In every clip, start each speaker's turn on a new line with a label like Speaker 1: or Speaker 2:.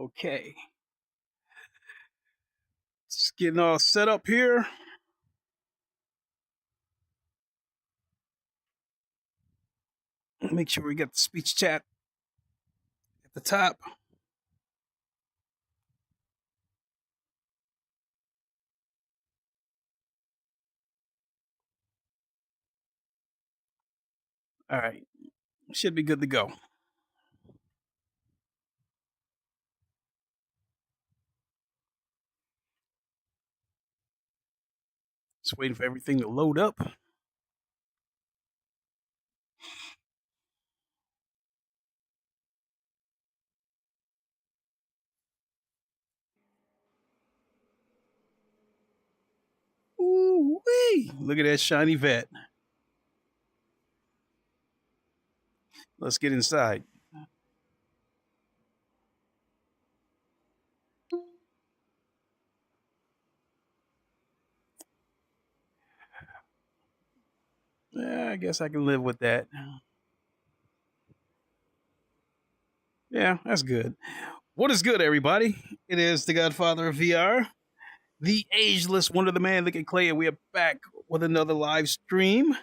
Speaker 1: Okay. Just getting all set up here. Make sure we get the speech chat at the top. All right. Should be good to go. Just waiting for everything to load up. Ooh-wee. Look at that shiny vet. Let's get inside. Yeah, I guess I can live with that. Yeah, that's good. What is good, everybody? It is the Godfather of VR, the ageless wonder, the man that can play it. We are back with another live stream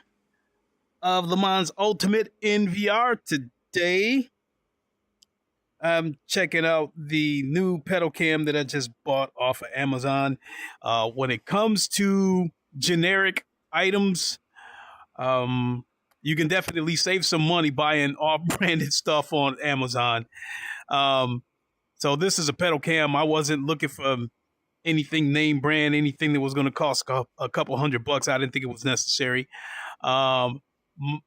Speaker 1: of Lemans Ultimate in VR. Today, I'm checking out the new pedal cam that I just bought off of Amazon. When it comes to generic items, you can definitely save some money buying off-branded stuff on Amazon. So this is a pedal cam. I wasn't looking for anything name brand, anything that was going to cost a couple $100. I didn't think it was necessary.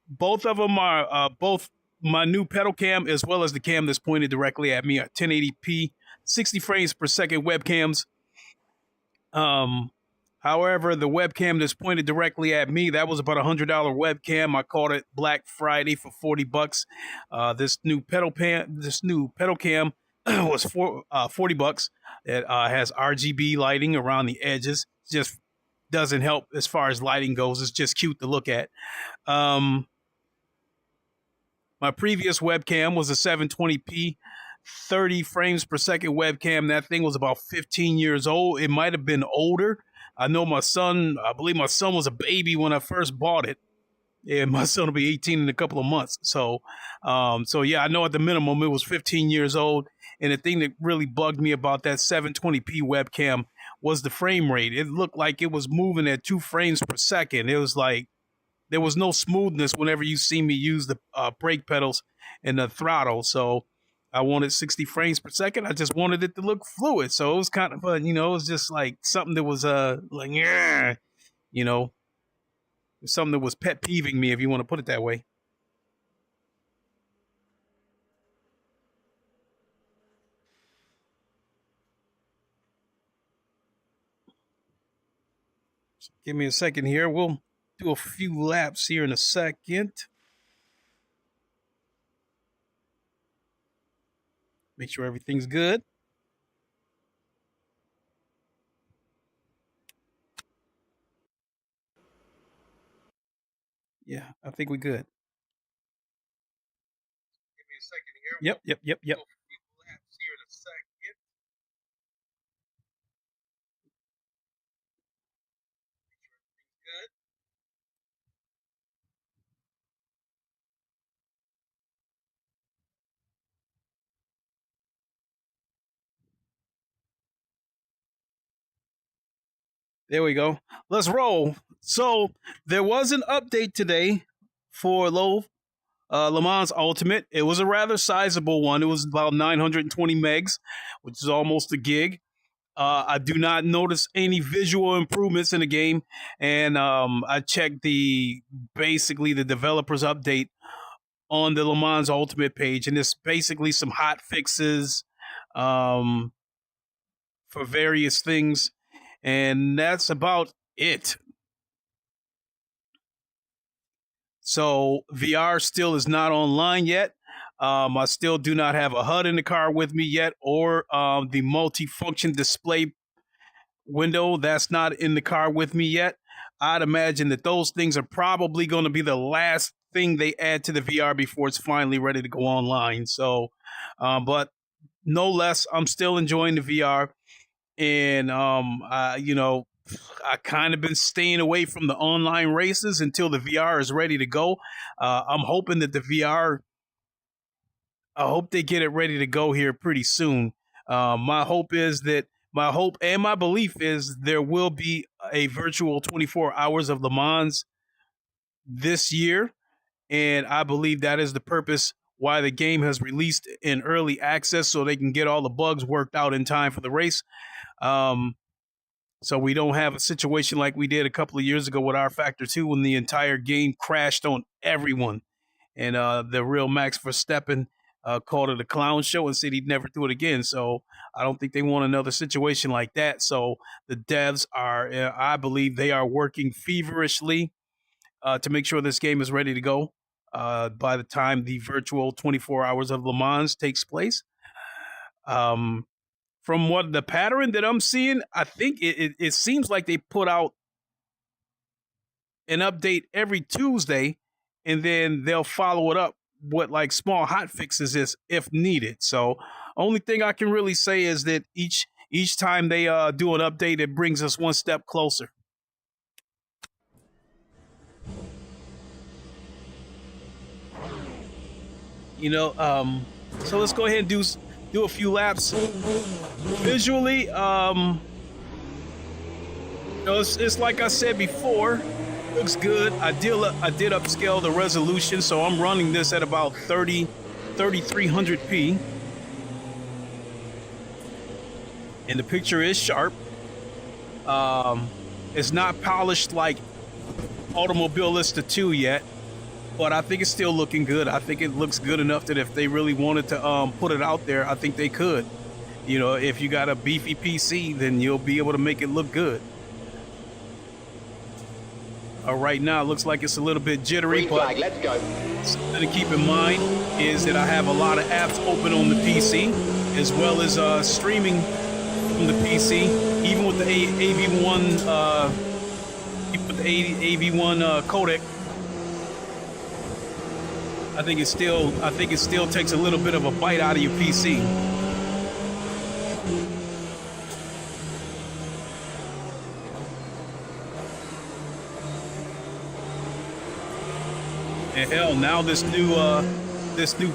Speaker 1: Both of them are both my new pedal cam as well as the cam that's pointed directly at me are 1080p, 60 frames per second webcams. However, the webcam that's pointed directly at me, that was about $100 webcam. I caught it Black Friday for $40. This new pedal cam was $40. It has RGB lighting around the edges. Just doesn't help as far as lighting goes. It's just cute to look at. My previous webcam was a 720p, 30 frames per second webcam. That thing was about 15 years old. It might have been older. I believe my son was a baby when I first bought it. And my son will be 18 in a couple of months. So yeah, I know at the minimum it was 15 years old. And the thing that really bugged me about that 720p webcam was the frame rate. It looked like it was moving at 2 frames per second. It was like there was no smoothness whenever you see me use the brake pedals and the throttle. So I wanted 60 frames per second. I just wanted it to look fluid. So it was kind of fun, it was just like something that was like, yeah, something that was pet peeving me, if you want to put it that way. So give me a second here. We'll do a few laps here in a second. Make sure everything's good. Yeah, I think we're good. Give me a second here. Yep. Do a few laps here in a second. Make sure everything's good. There we go. Let's roll. So there was an update today for Lemans Ultimate. It was a rather sizable one. It was about 920 megs, which is almost a gig. I do not notice any visual improvements in the game, and I checked basically the developers update on the Lemans Ultimate page, and it's basically some hot fixes for various things, and that's about it. So VR still is not online yet. I still do not have a HUD in the car with me yet, or the multi-function display window that's not in the car with me yet. I'd imagine that those things are probably going to be the last thing they add to the VR before it's finally ready to go online. So, but no less, I'm still enjoying the VR, and you know, I kind of been staying away from the online races until the VR is ready to go. I'm hoping that the VR, I hope they get it ready to go here pretty soon. My hope is that my hope and my belief is there will be a virtual 24 hours of Le Mans this year, and I believe that is the purpose why the game has released in early access, so they can get all the bugs worked out in time for the race. Um, so we don't have a situation like we did a couple of years ago with R Factor 2 when the entire game crashed on everyone. And the real Max Verstappen called it a clown show and said he'd never do it again. So I don't think they want another situation like that. So the devs are, I believe they are working feverishly to make sure this game is ready to go by the time the virtual 24 hours of Le Mans takes place. From what the pattern that I'm seeing, I think it seems like they put out an update every Tuesday, and then they'll follow it up with like small hot fixes is if needed. So only thing I can really say is that each time they do an update, it brings us one step closer. You know, so let's go ahead and do a few laps. Visually, you know, it's like I said before, looks good. I did upscale the resolution, so I'm running this at about 3300p. And the picture is sharp. It's not polished like Automobilista 2 yet, but I think it's still looking good. I think it looks good enough that if they really wanted to put it out there, I think they could. You know, if you got a beefy PC, then you'll be able to make it look good. Right now, it looks like it's a little bit jittery, but
Speaker 2: let's go.
Speaker 1: Something to keep in mind is that I have a lot of apps open on the PC, as well as streaming from the PC, even with the AV1 codec. I think it still takes a little bit of a bite out of your PC. And hell, now this new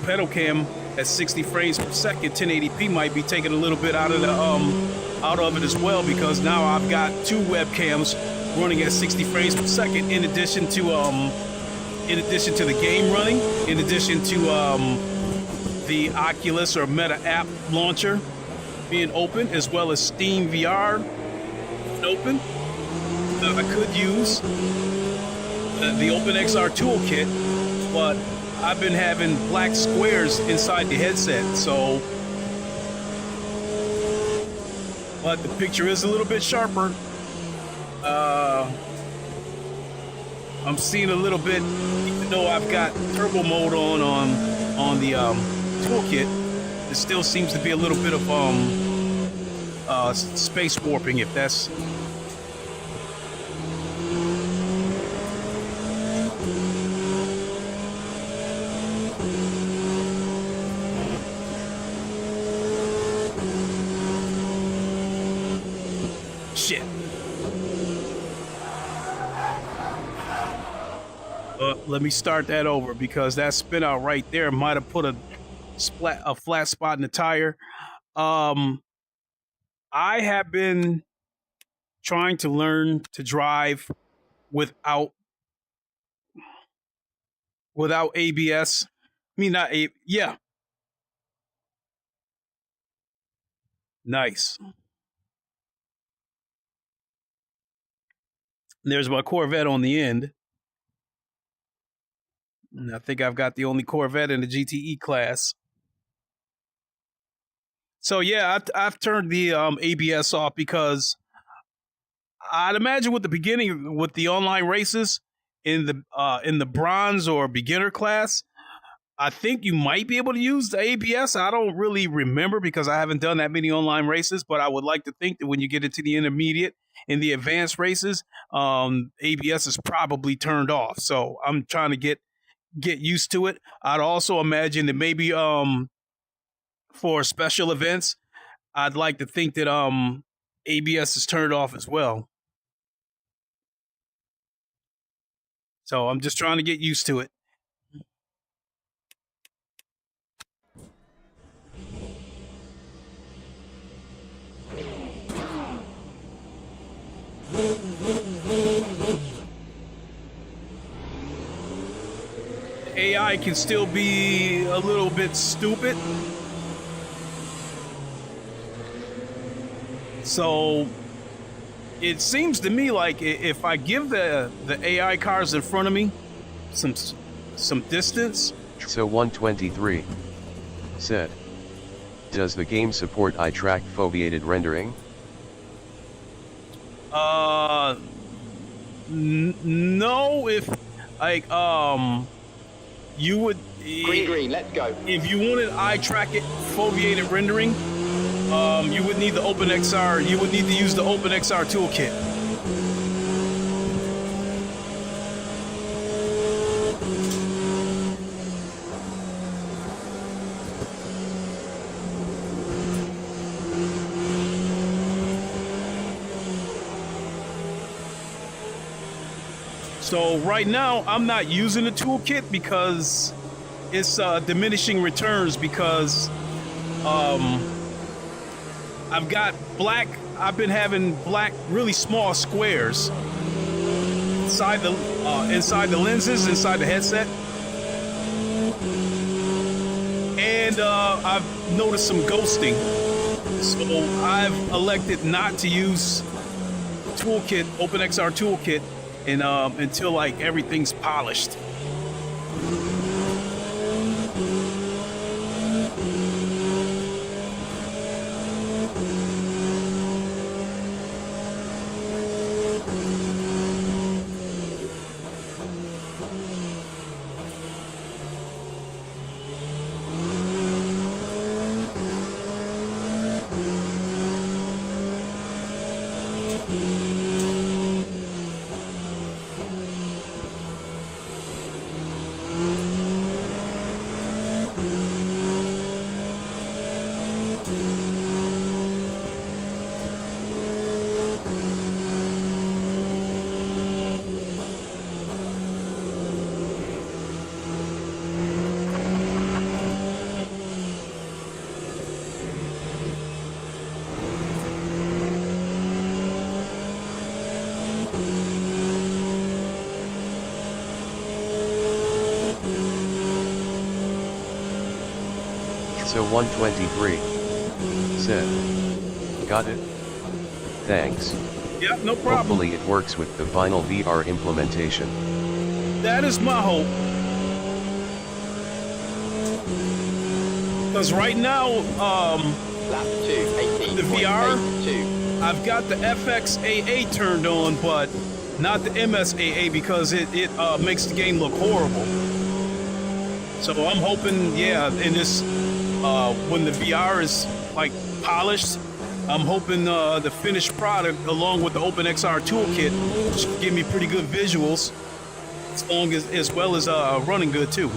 Speaker 1: pedal cam at 60 frames per second, 1080p might be taking a little bit out of it as well, because now I've got two webcams running at 60 frames per second, in addition to the game running, in addition to the Oculus or Meta app launcher being open, as well as Steam VR open. I could use the OpenXR toolkit, but I've been having black squares inside the headset, so. But the picture is a little bit sharper. I'm seeing a little bit, even though I've got turbo mode on the toolkit, it still seems to be a little bit of space warping, if that's. Shit. Let me start that over, because that spin out right there might have put a flat spot in the tire. I have been trying to learn to drive without ABS. I mean, yeah. Nice. There's my Corvette on the end. And I think I've got the only Corvette in the GTE class. So yeah, I've turned the ABS off, because I'd imagine with the online races in the bronze or beginner class, I think you might be able to use the ABS. I don't really remember, because I haven't done that many online races, but I would like to think that when you get into the intermediate and the advanced races, ABS is probably turned off. So I'm trying to get used to it. I'd also imagine that maybe for special events, I'd like to think that ABS is turned off as well. So I'm just trying to get used to it. AI can still be a little bit stupid. So it seems to me like if I give the AI cars in front of me some distance.
Speaker 2: So 123 said, does the game support eye-track foveated rendering?
Speaker 1: No, if like you would
Speaker 3: green, let's go.
Speaker 1: If you wanted eye-track foveated rendering, you would need the OpenXR. You would need to use the OpenXR toolkit. So right now, I'm not using the toolkit because it's diminishing returns because I've got black. I've been having black, really small squares inside the lenses, inside the headset, and I've noticed some ghosting. So I've elected not to use toolkit, OpenXR toolkit, and until like everything's polished.
Speaker 2: So 123 said, got it? Thanks.
Speaker 1: Yeah, no problem.
Speaker 2: Hopefully it works with the final VR implementation.
Speaker 1: That is my hope. Because right now,
Speaker 3: Lap 2,
Speaker 1: the VR, I've got the FXAA turned on, but not the MSAA because it makes the game look horrible. So I'm hoping, yeah, in this, when the VR is like polished, I'm hoping the finished product, along with the OpenXR toolkit, should give me pretty good visuals, as well as running good too.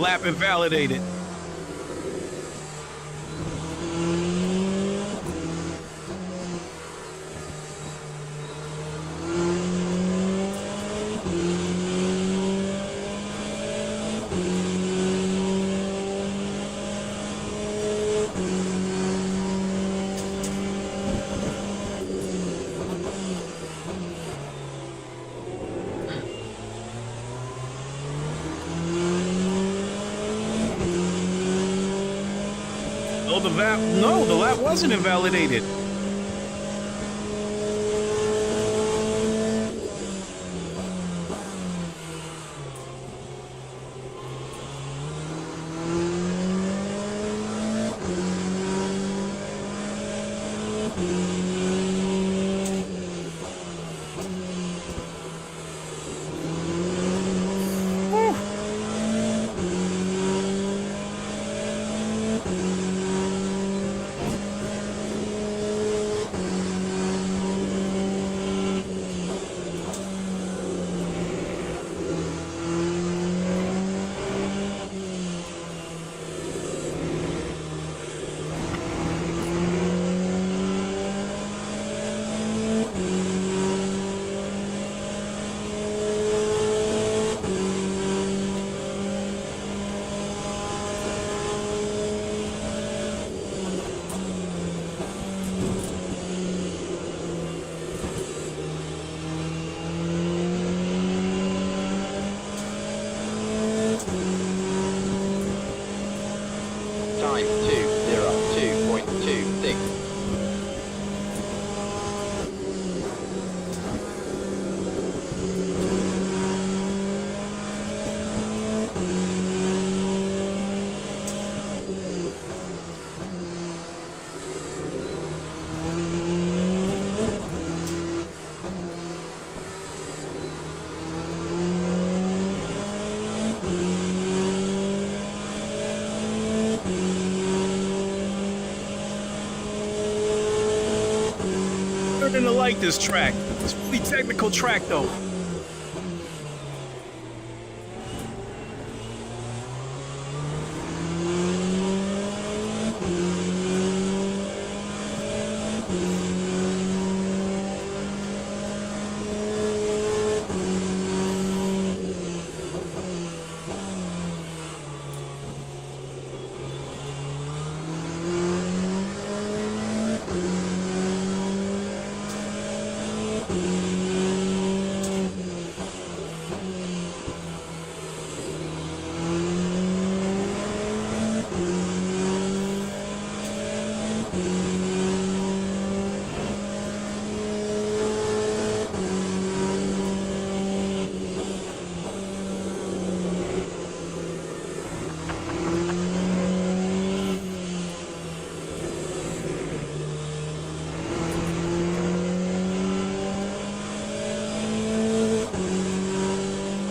Speaker 1: lap invalidated. Oh, the lap wasn't invalidated.
Speaker 3: Time 2:02.26.
Speaker 1: Starting to like this track. It's a really technical track though.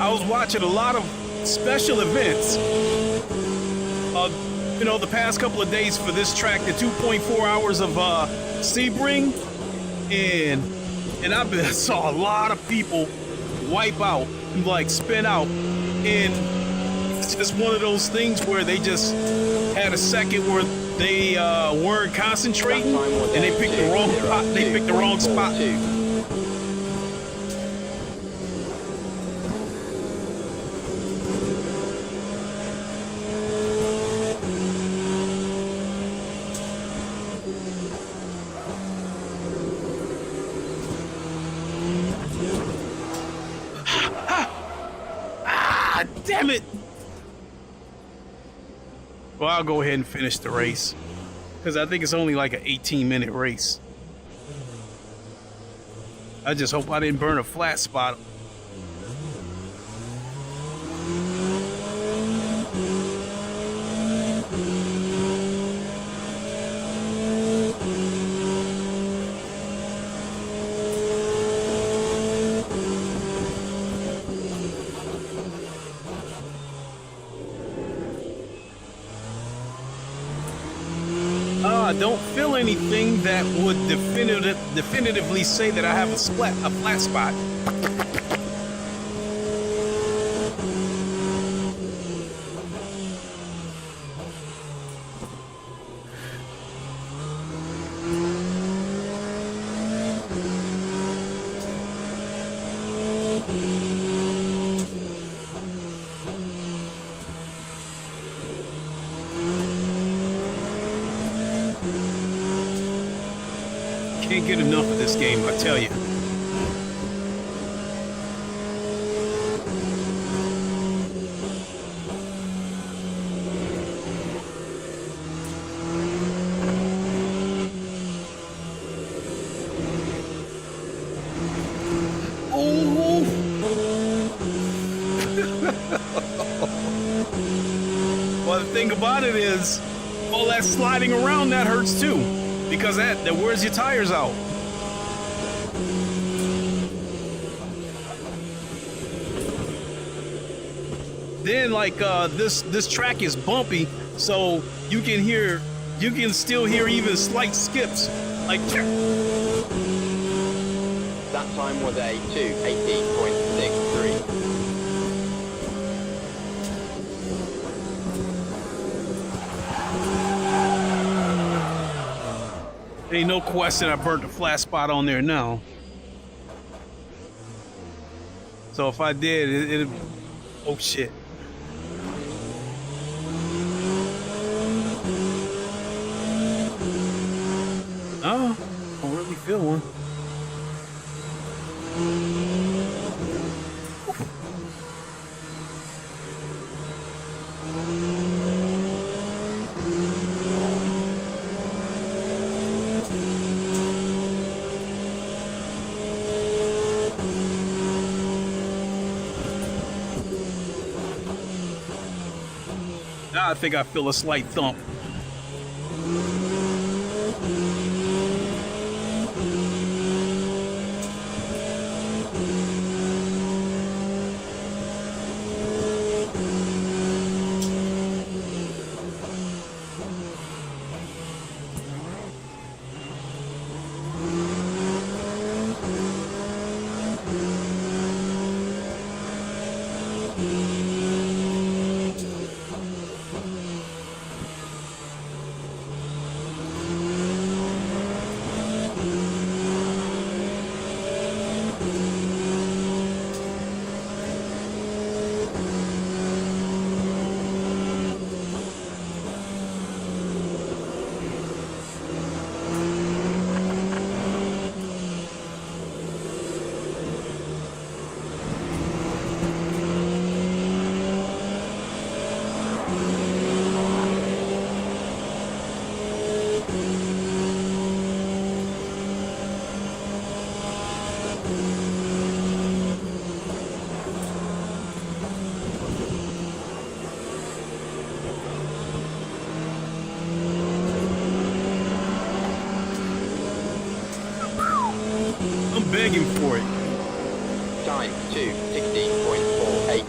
Speaker 1: I was watching a lot of special events. You know, the past couple of days for this track, the 2.4 hours of Sebring, and I saw a lot of people wipe out, like spin out, and it's just one of those things where they just had a second where they weren't concentrating and they picked the wrong spot. They picked the wrong spot. Damn it! Well, I'll go ahead and finish the race because I think it's only like an 18-minute race. I just hope I didn't burn a flat spot. I don't feel anything that would definitively say that I have a flat spot. Can't get enough of this game, I tell you. Oh! Well, the thing about it is, all that sliding around, that hurts too. Because that wears your tires out. Then like this track is bumpy, so you can still hear even slight skips. Like
Speaker 3: That time was a 2:18.63.
Speaker 1: ain't no question I burnt a flat spot on there now. So if I did, it'd oh shit. Oh, I don't really feel one. Now I think I feel a slight thump. Begging for it.
Speaker 3: Time 2:16.48.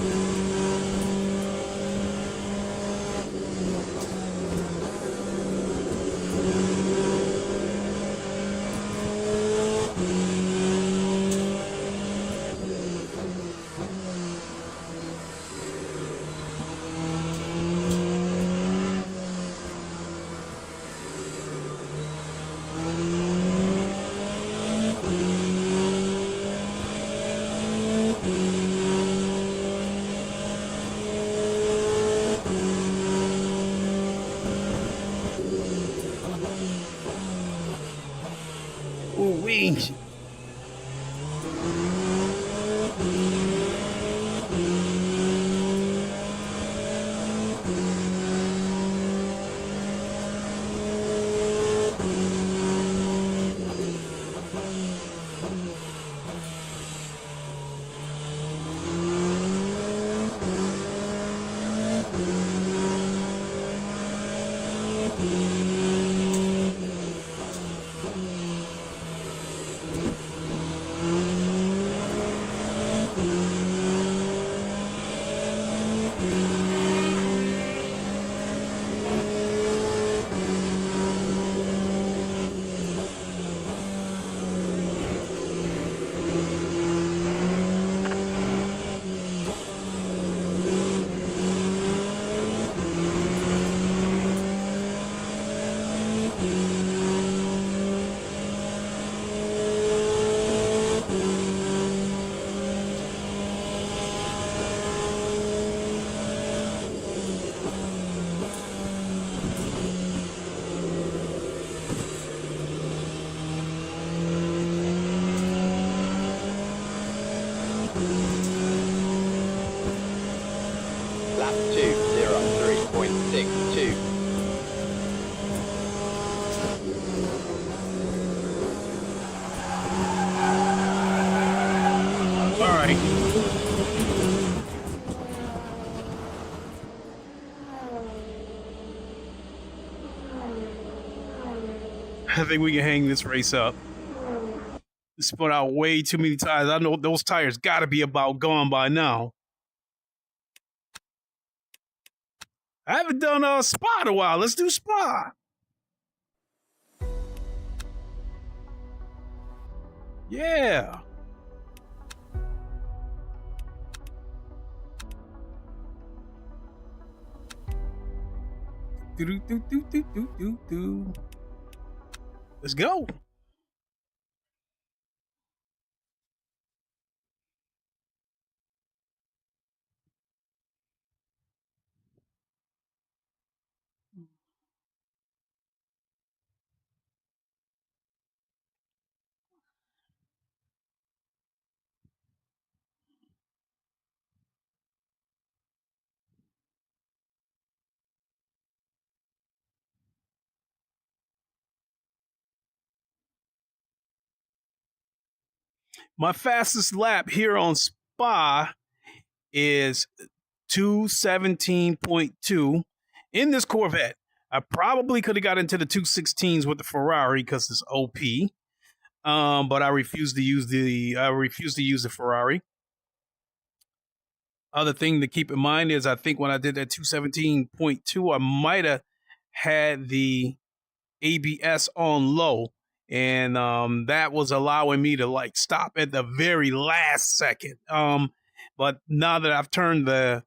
Speaker 1: right. I think we can hang this race up. Spun out way too many tires. I know those tires got to be about gone by now. I haven't done Spa in a while. Let's do Spa. Yeah. Let's go. My fastest lap here on Spa is 2:17.2 in this Corvette. I probably could have got into the 2:16s with the Ferrari because it's OP. But I refuse to use the Ferrari. Other thing to keep in mind is I think when I did that 2:17.2, I might have had the ABS on low, and that was allowing me to like stop at the very last second. But now that I've turned the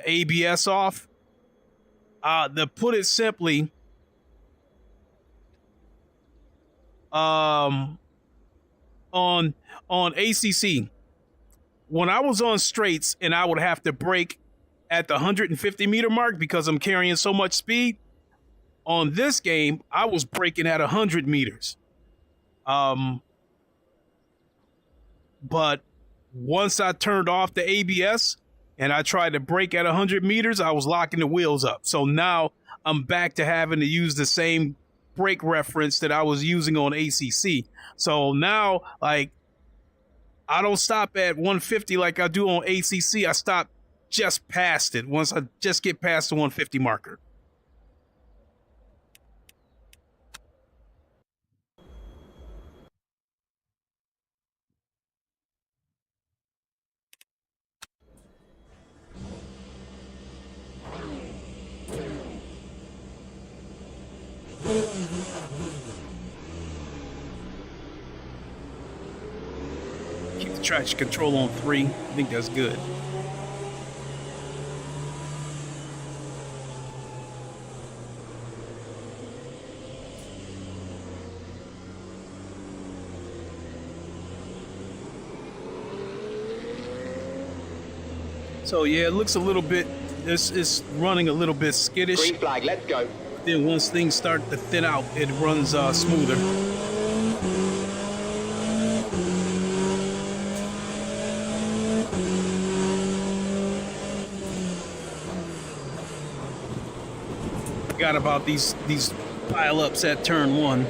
Speaker 1: ABS off, to put it simply, on ACC, when I was on straights and I would have to brake at the 150 meter mark because I'm carrying so much speed, on this game I was braking at 100 meters. But once I turned off the ABS and I tried to brake at 100 meters, I was locking the wheels up. So now I'm back to having to use the same brake reference that I was using on ACC. So now, like, I don't stop at 150 like I do on ACC. I stop just past it once I just get past the 150 marker. Keep the traction control on 3. I think that's good. So yeah, it looks a little bit, this is running a little bit skittish.
Speaker 3: Green flag, let's go.
Speaker 1: Then once things start to thin out, it runs smoother. Forgot about these pile-ups at turn 1.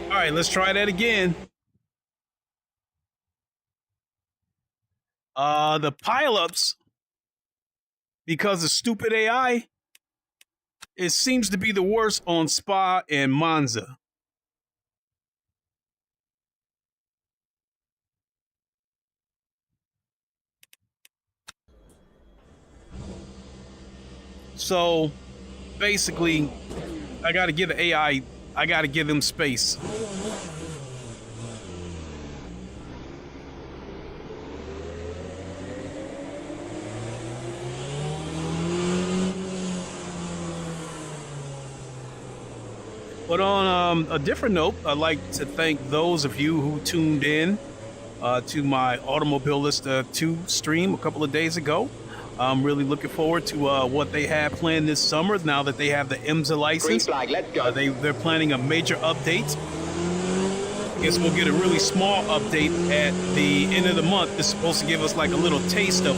Speaker 1: All right, let's try that again. The pileups, because of stupid AI, it seems to be the worst on Spa and Monza. So basically, I got to give the AI, I got to give them space. But on a different note, I'd like to thank those of you who tuned in to my Automobilista 2 stream a couple of days ago. I'm really looking forward to what they have planned this summer now that they have the IMSA
Speaker 3: Green
Speaker 1: license.
Speaker 3: flag, let's go.
Speaker 1: They're planning a major update. I guess we'll get a really small update at the end of the month. It's supposed to give us like a little taste of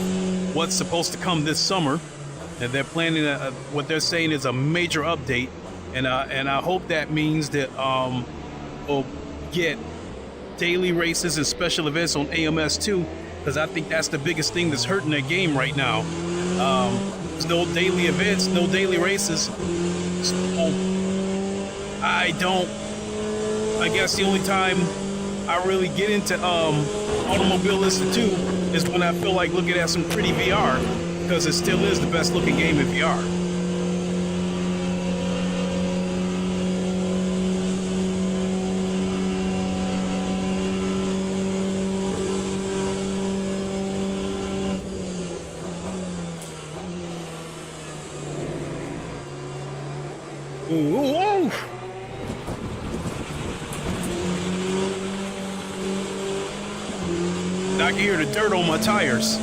Speaker 1: what's supposed to come this summer. And they're planning what they're saying is a major update. And I hope that means that we'll get daily races and special events on AMS2, because I think that's the biggest thing that's hurting their game right now. There's no daily events, no daily races. So I guess the only time I really get into Automobilista 2 is when I feel like looking at some pretty VR, because it still is the best looking game in VR. Ooh. I can hear the dirt on my tires.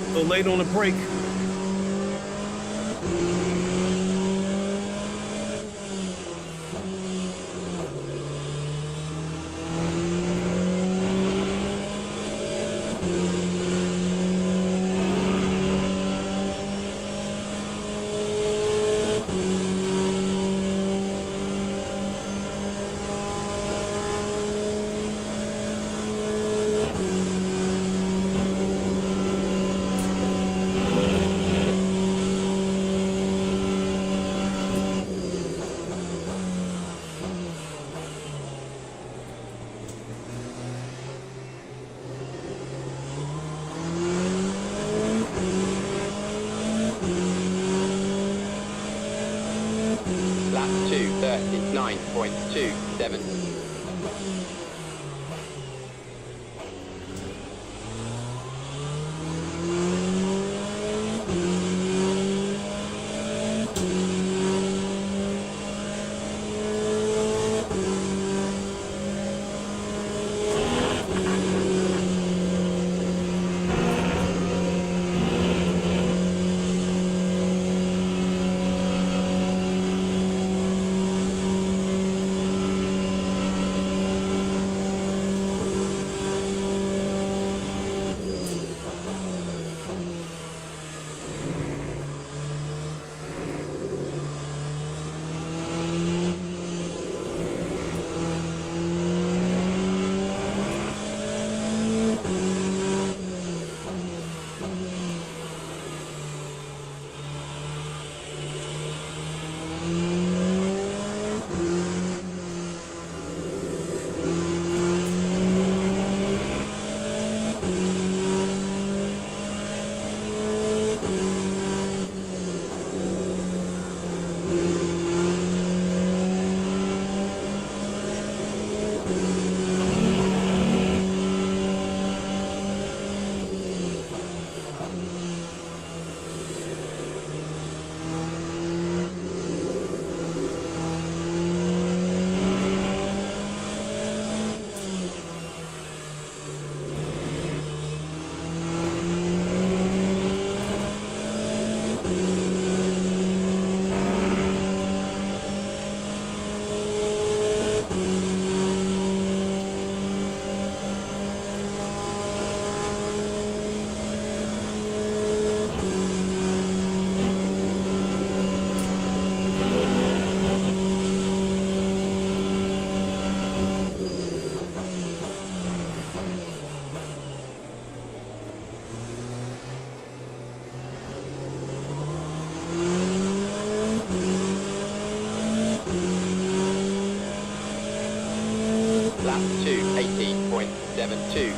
Speaker 1: A little late on the brake.
Speaker 3: Lap 2:39.27. 2.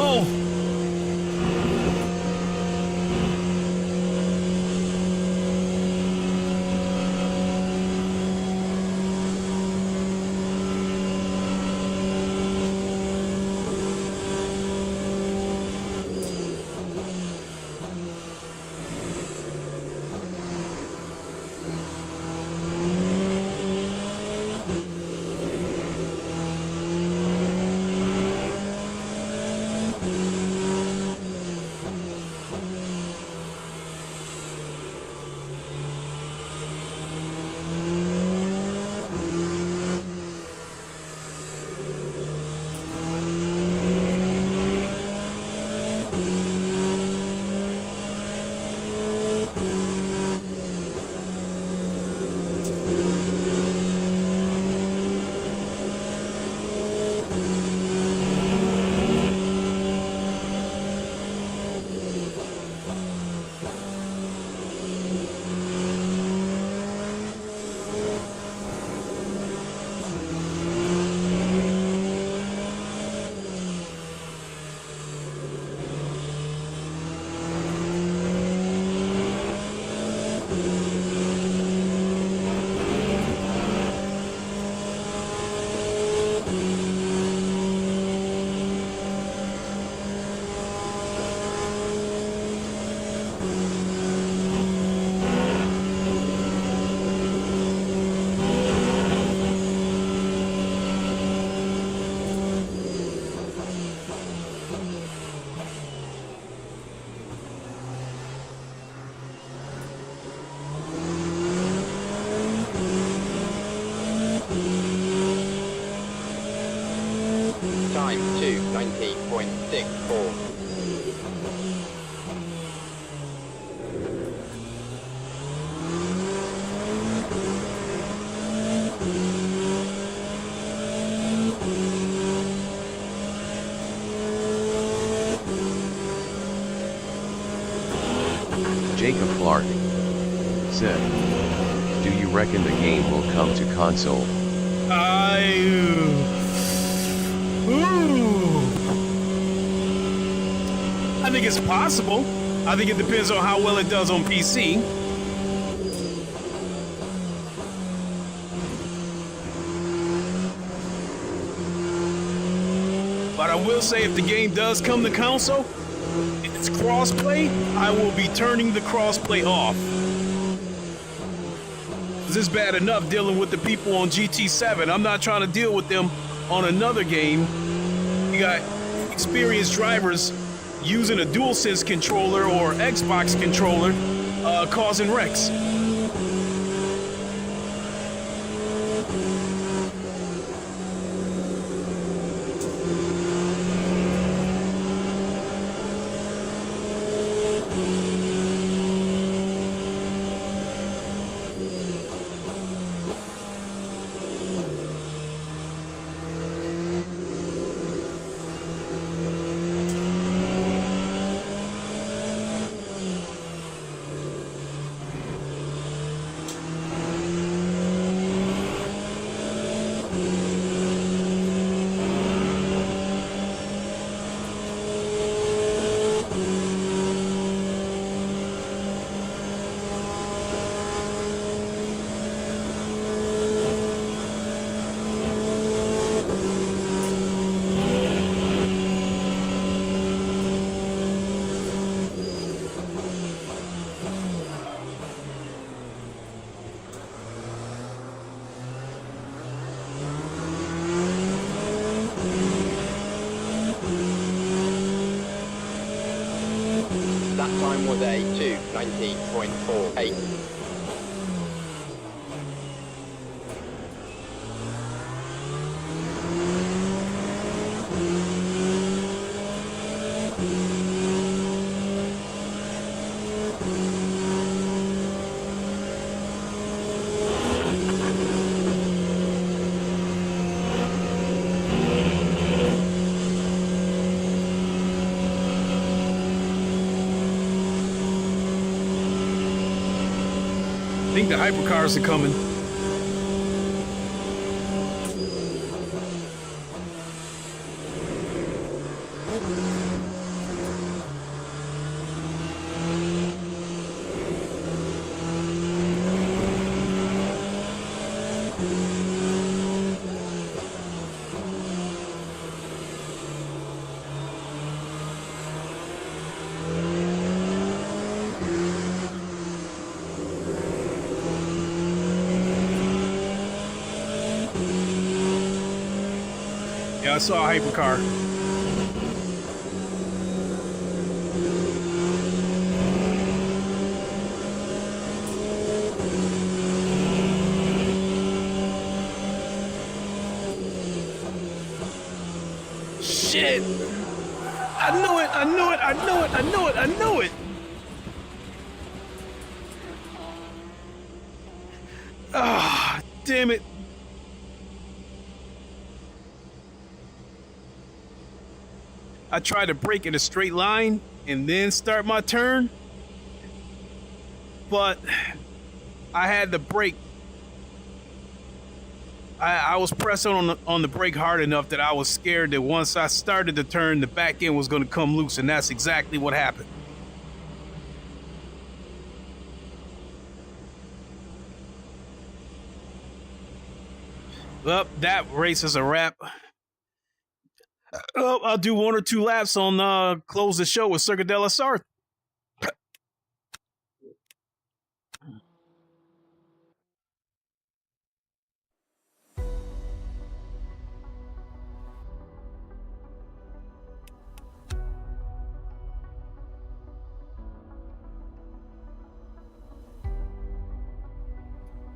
Speaker 1: Oh!
Speaker 3: Time 2:19.64.
Speaker 2: Jacob Clark said, "Do you reckon the game will come to console?"
Speaker 1: I think it's possible. I think it depends on how well it does on PC. But I will say, if the game does come to console, if it's crossplay, I will be turning the crossplay off. This is bad enough dealing with the people on GT7. I'm not trying to deal with them on another game. You got experienced drivers using a DualSense controller or Xbox controller, causing wrecks.
Speaker 3: That time was a 2:19.48.
Speaker 1: I think the hypercars are coming. Yeah, I saw a hypercar. Shit! I knew it! I knew it! I knew it! I knew it! I knew it! Ah, damn it! I tried to brake in a straight line and then start my turn, but I had the brake. I was pressing on the brake hard enough that I was scared that once I started the turn, the back end was going to come loose, and that's exactly what happened. Well, that race is a wrap. I'll do 1 or 2 laps on close the show with Circuit de la Sarthe.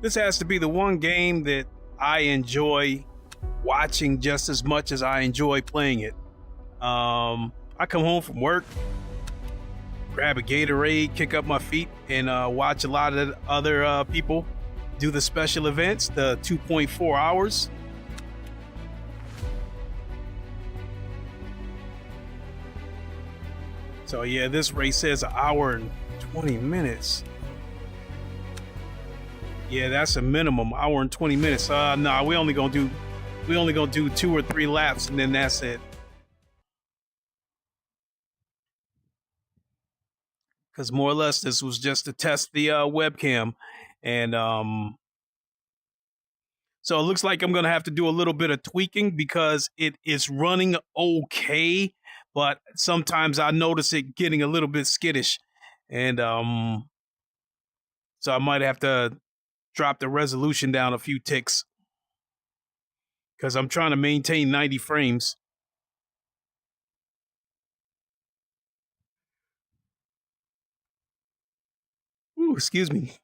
Speaker 1: This has to be the one game that I enjoy watching just as much as I enjoy playing it. I come home from work, grab a Gatorade, kick up my feet, and watch a lot of other people do the special events, the 2.4 hours. So yeah, this race says 1 hour and 20 minutes. Yeah, that's a minimum, 1 hour and 20 minutes. Nah, we only gonna do 2 or 3 laps, and then that's it. Because more or less, this was just to test the webcam, and so it looks like I'm gonna have to do a little bit of tweaking because it is running okay, but sometimes I notice it getting a little bit skittish, and so I might have to drop the resolution down a few ticks because I'm trying to maintain 90 frames. Ooh, excuse me.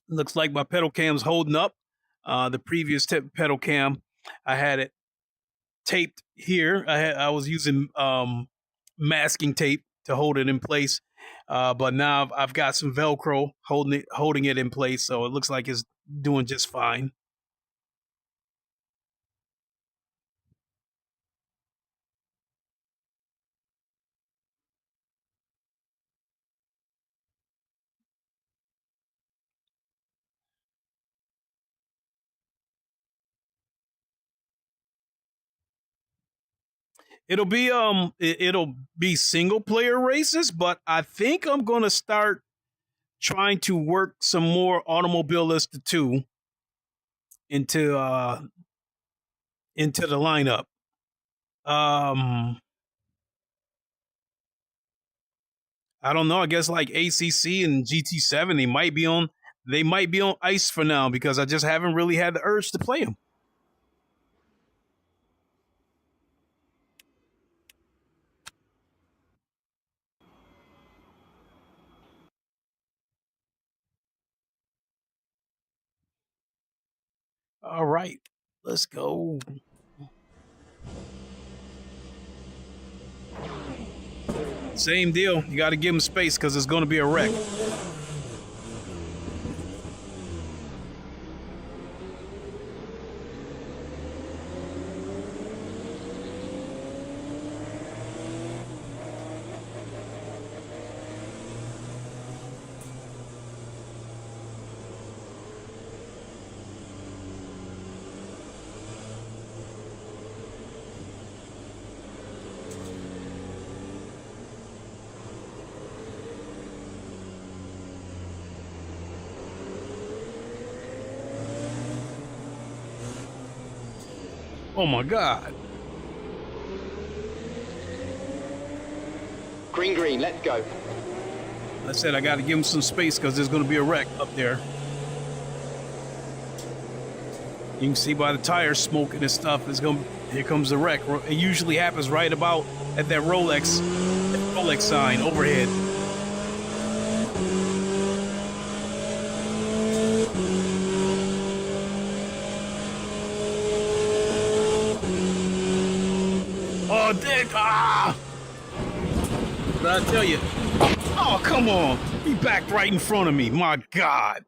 Speaker 1: Looks like my pedal cam's holding up. The previous pedal cam, I had it taped here. I was using masking tape to hold it in place, but now I've got some Velcro holding it in place, so it looks like it's doing just fine. It'll be single player races, but I think I'm gonna start trying to work some more Automobilista 2 into the lineup. I don't know. I guess like ACC and GT7, they might be on ice for now because I just haven't really had the urge to play them. All right, let's go. Same deal. You got to give them space because it's going to be a wreck. Oh my God.
Speaker 3: Green, green, let's go.
Speaker 1: I said I got to give him some space because there's going to be a wreck up there. You can see by the tires smoking and stuff. Here comes the wreck. It usually happens right about at that Rolex sign overhead. Oh, dick! Ah! What did I tell you? Oh, come on! He backed right in front of me. My God!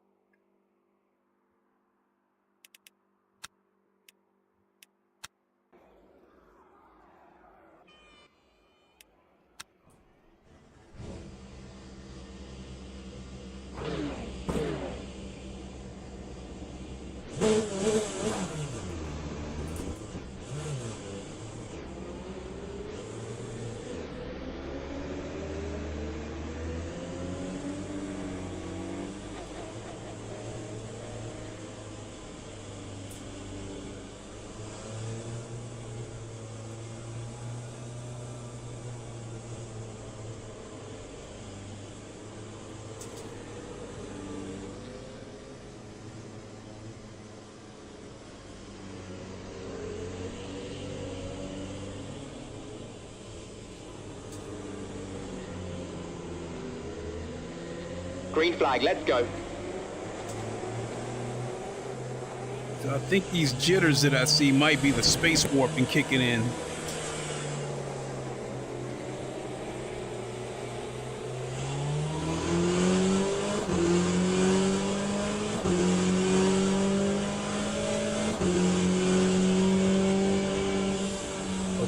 Speaker 3: Green flag, let's go.
Speaker 1: I think these jitters that I see might be the space warping kicking in.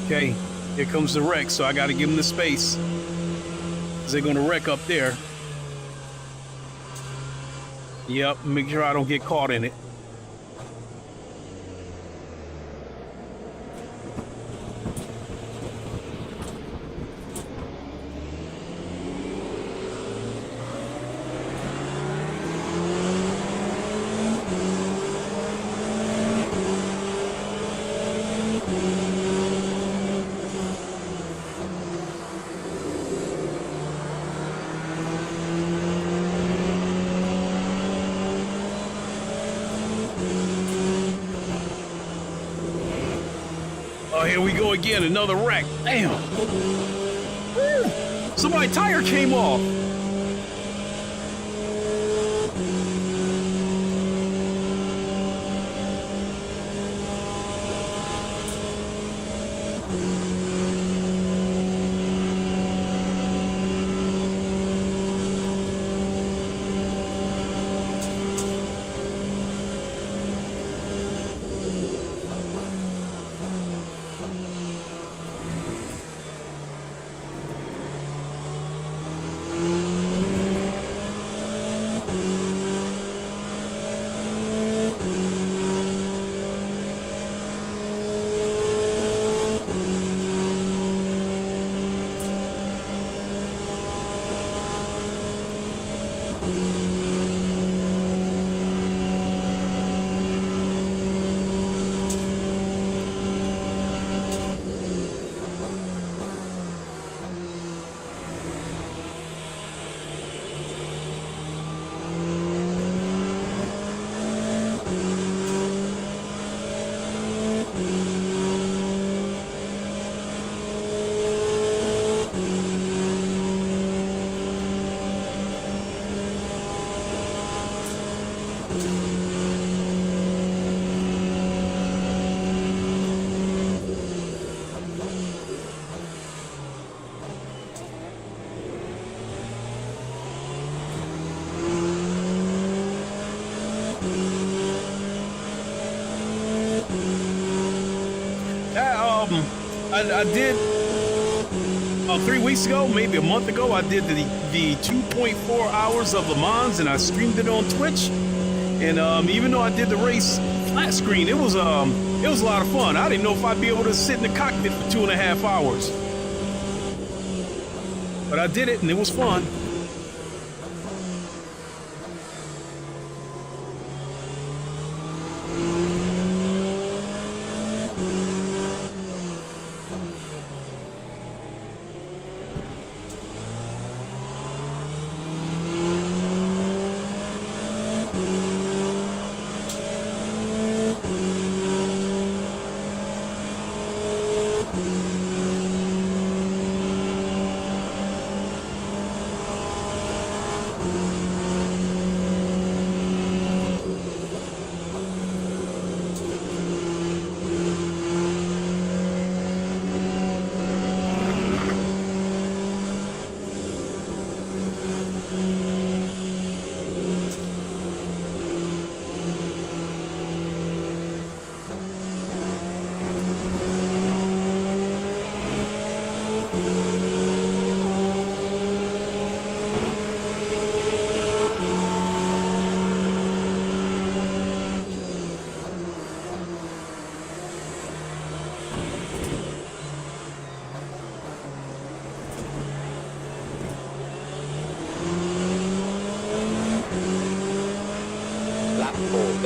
Speaker 1: Okay, here comes the wreck, so I got to give them the space. 'Cause they're going to wreck up there. Yep, make sure I don't get caught in it. Oh, here we go again, another wreck. Damn. Woo. Somebody's tire came off. I did 3 weeks ago, maybe a month ago, I did the 2.4 hours of Lemans, and I streamed it on Twitch. And even though I did the race flat screen, it was a lot of fun. I didn't know if I'd be able to sit in the cockpit for 2.5 hours, but I did it, and it was fun.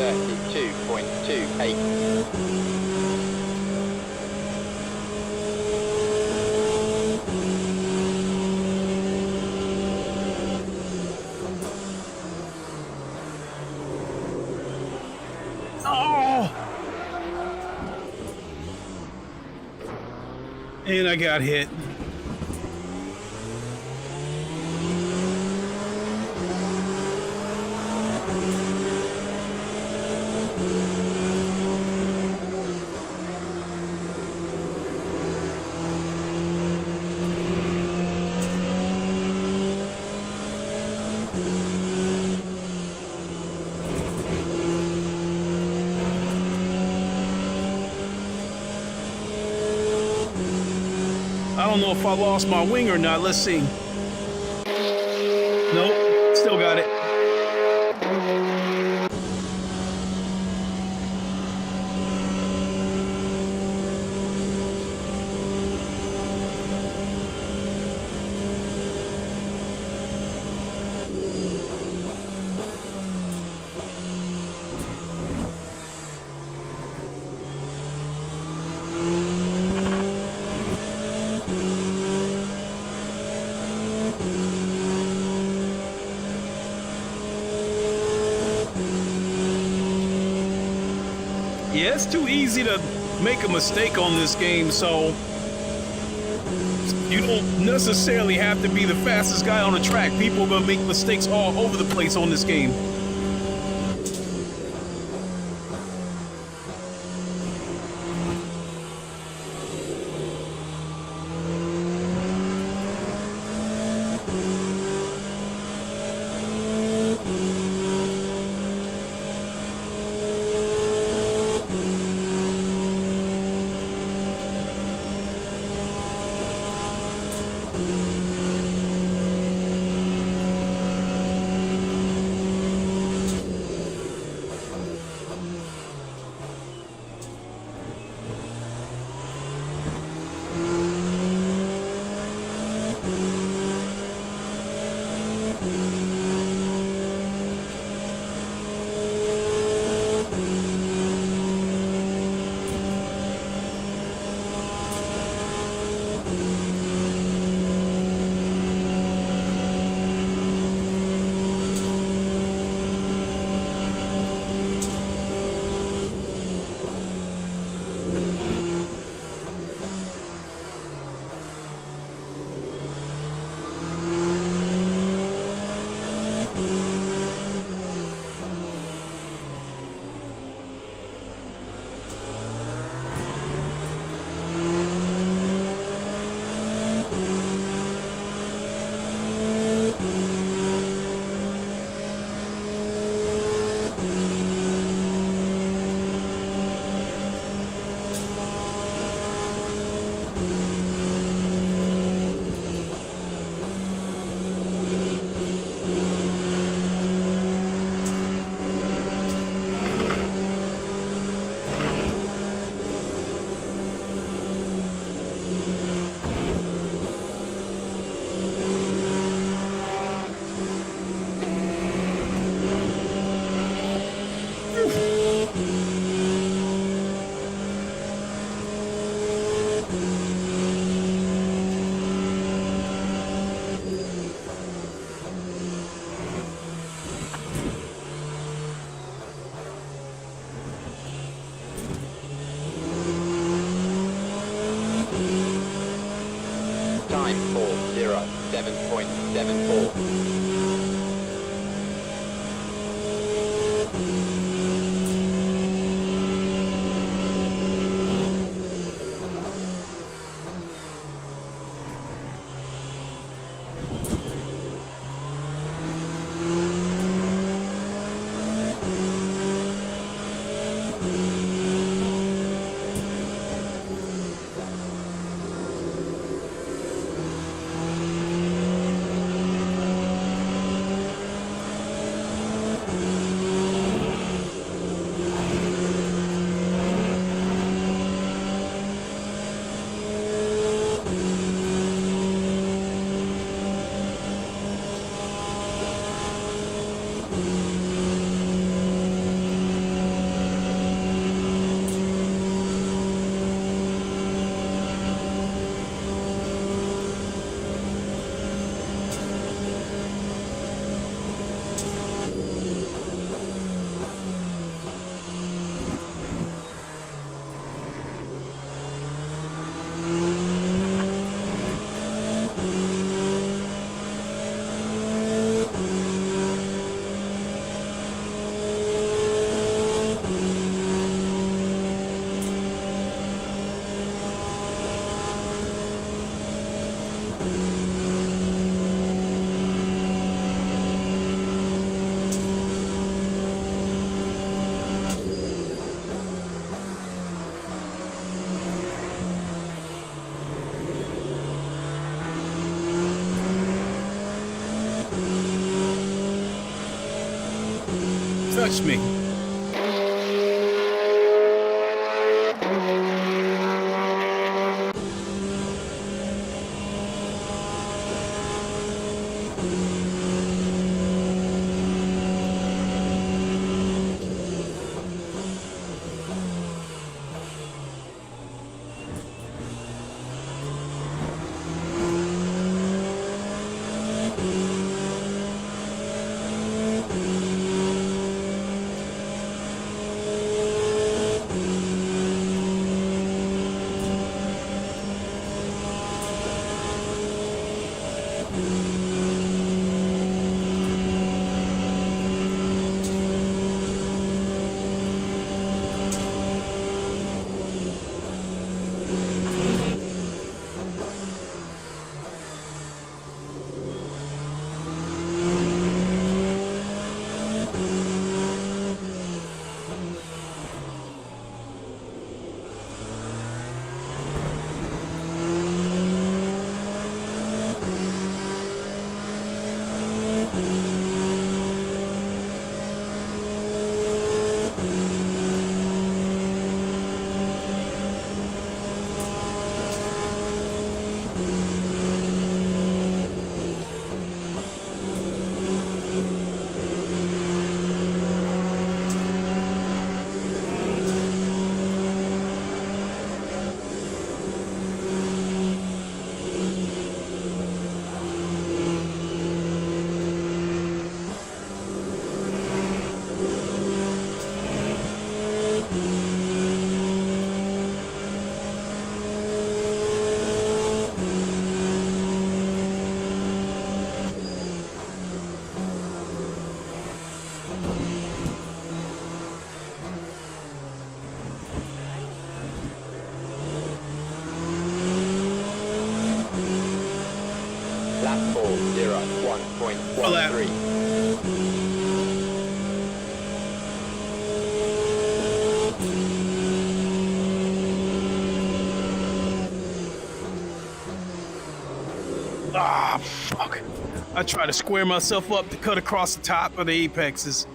Speaker 3: 32.28.
Speaker 1: Oh! And I got hit. I don't know if I lost my wing or not. Let's see. Nope, still got it. Yeah, it's too easy to make a mistake on this game, so you don't necessarily have to be the fastest guy on the track. People are gonna make mistakes all over the place on this game.
Speaker 3: Time 4:07.74.
Speaker 1: touch me.
Speaker 3: Lap 4, 0, 1.13.
Speaker 1: Ah, fuck. I try to square myself up to cut across the top of the apexes.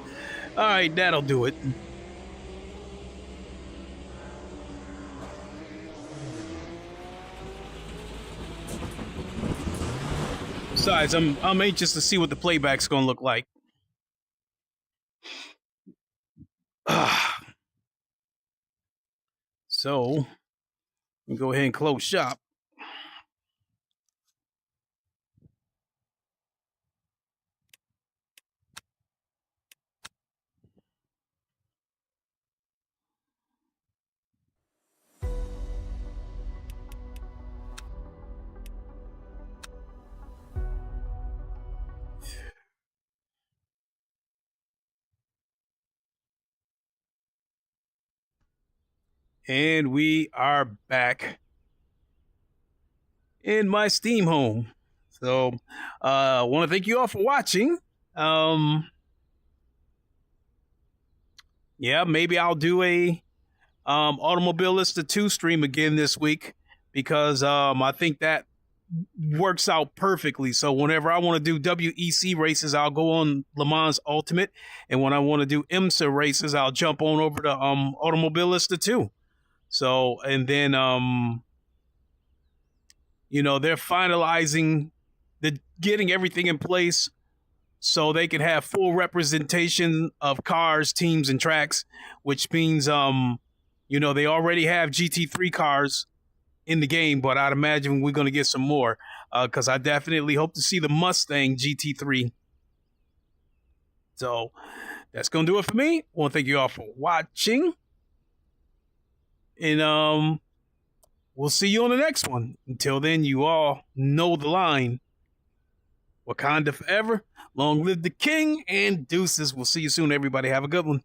Speaker 1: All right, that'll do it. Besides, I'm anxious to see what the playback's gonna look like. So, go ahead and close shop. And we are back in my Steam home. So, I want to thank you all for watching. Yeah, maybe I'll do a Automobilista 2 stream again this week because I think that works out perfectly. So whenever I want to do WEC races, I'll go on Lemans Ultimate, and when I want to do IMSA races, I'll jump on over to Automobilista 2. So, and then you know, they're finalizing getting everything in place so they can have full representation of cars, teams, and tracks, which means you know, they already have GT3 cars in the game, but I'd imagine we're going to get some more because I definitely hope to see the Mustang GT3. So that's going to do it for me. I want to thank you all for watching. And we'll see you on the next one. Until then, you all know the line. Wakanda forever. Long live the king, and deuces. We'll see you soon, everybody. Have a good one.